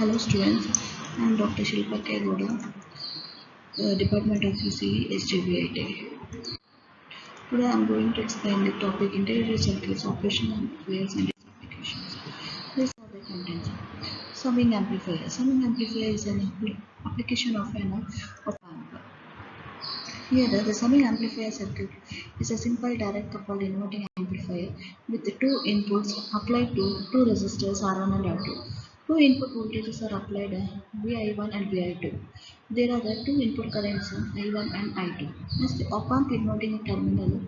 Hello students, I am Dr. Shilpa Kaigoda, Department of UC SJBIT. Today I am going to explain the topic integrated circuits, operational amplifiers and its applications. These are the contents. Summing amplifier. Summing amplifier is an application of an op-amp. Here the summing amplifier circuit is a simple direct coupled inverting amplifier with the two inputs applied to two resistors R1 and R2. Two input voltages are applied VI1 and VI2. There are the two input currents I1 and I2. As the op-amp inverting terminal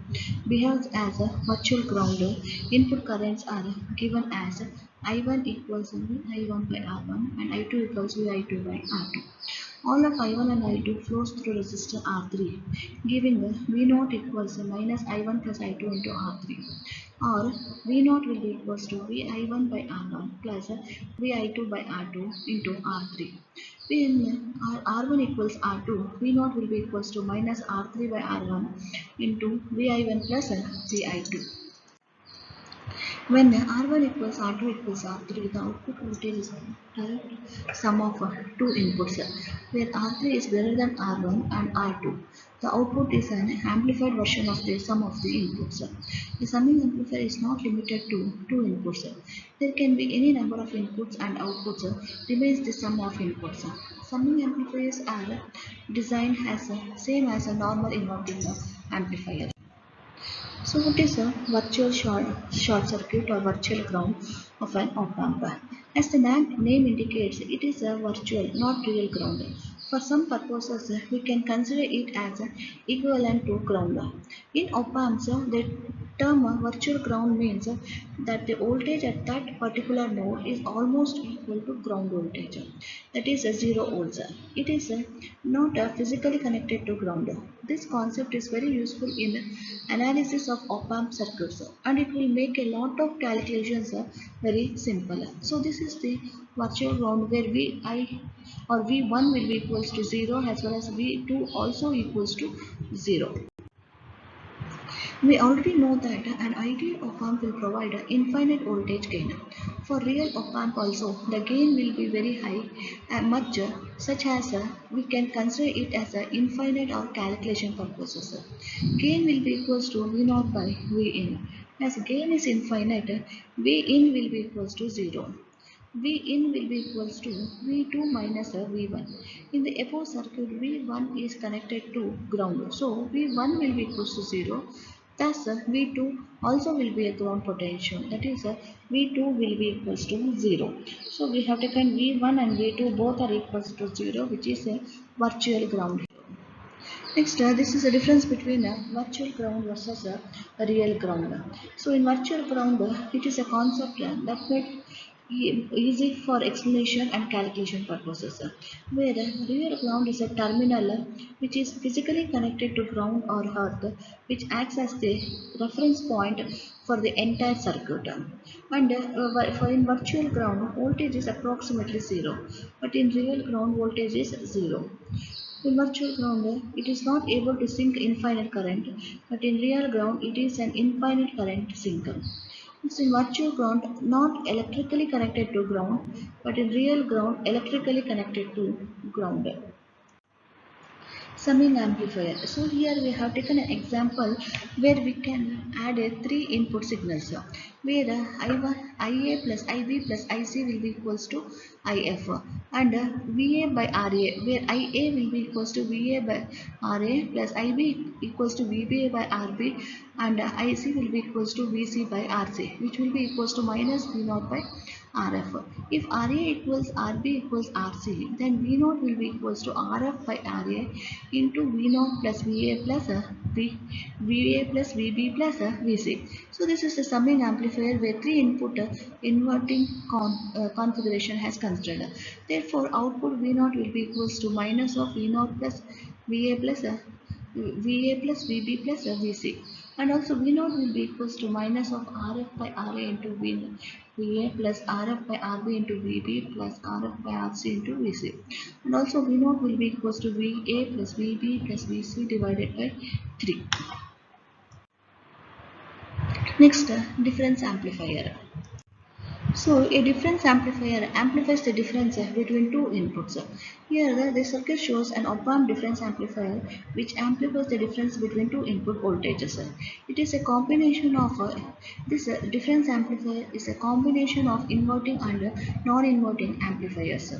behaves as a virtual ground, input currents are given as I1 equals VI1 by R1 and I2 equals VI2 by R2. All of I1 and I2 flows through resistor R3, giving V0 equals minus I1 plus I2 into R3, or V0 will be equals to Vi1 by R1 plus Vi2 by R2 into R3. When R1 equals R2, V0 will be equals to minus R3 by R1 into Vi1 plus Vi2. When R1 equals R2 equals R3, the output voltage is direct sum of two inputs, where R3 is greater than R1 and R2. The output is an amplified version of the sum of the inputs. The summing amplifier is not limited to two inputs. There can be any number of inputs and outputs remains the sum of inputs. Summing amplifiers are designed as same as a normal inverting amplifier. So what is a virtual short circuit or virtual ground of an op-amp? As the name indicates, it is a virtual, not real ground. For some purposes, we can consider it as equivalent to ground. In op-amps, the term virtual ground means that the voltage at that particular node is almost equal to ground voltage. That is 0 volts. It is not physically connected to ground. This concept is very useful in analysis of op-amp circuits, and it will make a lot of calculations very simple. So this is the virtual ground where Vi or V1 will be equals to 0 as well as V2 also equals to 0. We already know that an ideal op-amp will provide an infinite voltage gain. For real op-amp also, the gain will be very high and much such as we can consider it as an infinite or calculation purposes. Gain will be equals to V0 by Vin. As gain is infinite, Vin will be equals to 0. Vin will be equals to V2 minus V1. In the above circuit, V1 is connected to ground. So V1 will be equals to 0. Thus V2 also will be a ground potential. That is V2 will be equals to 0. So we have taken V1 and V2 both are equals to 0, which is a virtual ground. Next, this is a difference between a virtual ground versus a real ground. So in virtual ground, it is a concept that made easy for explanation and calculation purposes, where real ground is a terminal which is physically connected to ground or earth, which acts as the reference point for the entire circuit. And for in virtual ground, voltage is approximately 0, but in real ground, voltage is 0. In virtual ground, it is not able to sink infinite current, but in real ground, it is an infinite current sink. It's in virtual ground, not electrically connected to ground, but in real ground, electrically connected to ground. Summing amplifier. So here we have taken an example where we can add a three input signals, where I1, IA plus IB plus IC will be equals to IF, and VA by RA, where IA will be equals to VA by RA plus IB equals to VB by RB, and IC will be equals to VC by RC, which will be equals to minus V0 by RF. If RA equals RB equals RC, then V0 will be equals to RF by RA into V0 plus VA plus VA plus VB plus VC. So this is the summing amplifier where three input inverting configuration has considered. Therefore, output V0 will be equals to minus of V0 plus VA plus VA plus VB plus VC, and also V0 will be equals to minus of RF by RA into VA plus RF by RB into VB plus RF by RC into VC, and also V0 will be equals to VA plus VB plus VC divided by 3. Next, difference amplifier. So a difference amplifier amplifies the difference between two inputs. Here the circuit shows an op-amp difference amplifier which amplifies the difference between two input voltages. It is a combination of this difference amplifier is a combination of inverting and non-inverting amplifiers.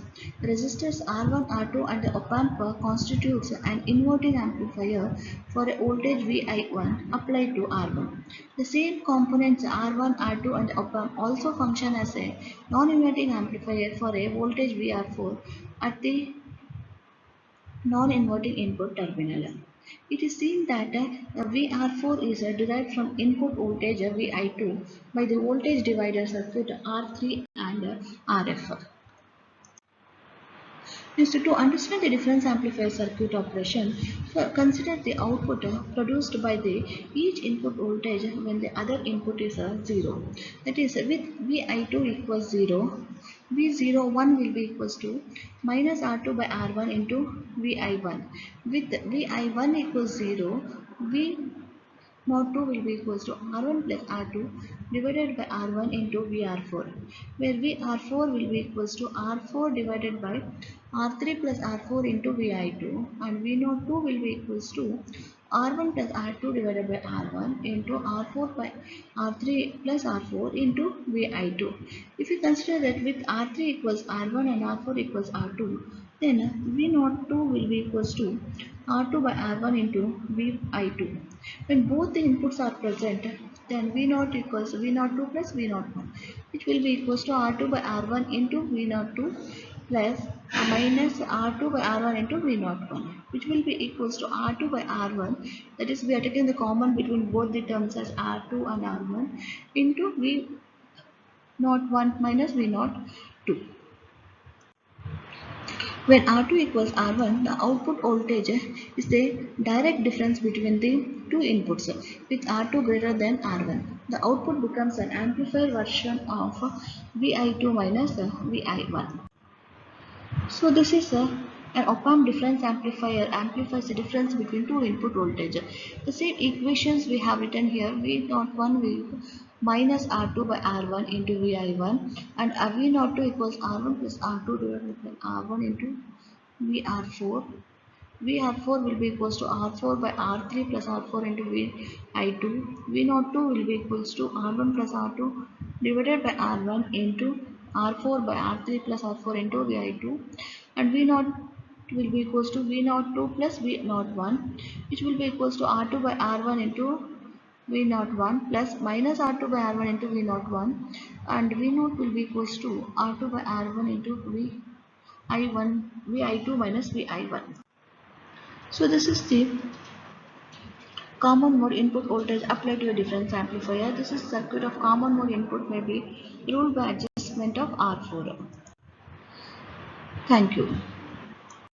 Resistors R1, R2 and the op-amp constitutes an inverting amplifier for a voltage Vi1 applied to R1. The same components R1, R2 and op-amp also function as a non-inverting amplifier for a voltage Vr4 at the non-inverting input terminal. It is seen that Vr4 is derived from input voltage Vi2 by the voltage divider circuit R3 and RF. Next, to understand the difference amplifier circuit operation, consider the output produced by the each input voltage when the other input is 0. That is, with Vi2 equals 0, V01 will be equals to minus R2 by R1 into Vi1. With Vi1 equals 0, V mod 2 will be equals to R1 plus R2 divided by R1 into VR4, where VR4 will be equals to R4 divided by R3 plus R4 into VI2, and V mod 2 will be equals to R1 plus R2 divided by R1 into R4 by R3 plus R4 into VI2. If you consider that with R3 equals R1 and R4 equals R2, then V naught 2 will be equals to R2 by R1 into VI2. When both the inputs are present, then V naught equals V naught 2 plus V naught 1, which will be equals to R2 by R1 into V naught 2 plus minus R2 by R1 into V naught 1, which will be equals to R2 by R1. That is, we are taking the common between both the terms as R2 and R1 into V naught 1 minus V naught 2. When R2 equals R1, the output voltage is the direct difference between the two inputs. With R2 greater than R1, the output becomes an amplified version of Vi2 minus Vi1. So this is an op-amp difference amplifier amplifies the difference between two input voltage. The same equations we have written here, V01 will minus R2 by R1 into Vi1, and V02 equals R1 plus R2 divided by R1 into Vr4. Vr4 will be equals to R4 by R3 plus R4 into Vi2. V02 will be equals to R1 plus R2 divided by R1 into R4 by R3 plus R4 into Vi2, and V0 will be equals to V02 plus V01, which will be equals to R2 by R1 into V01 plus minus R2 by R1 into V01, and V0 will be equals to R2 by R1 into Vi2 minus Vi1. So this is the common mode input voltage applied to a difference amplifier. This is circuit of common mode input may be ruled by adjustment of R4. Thank you.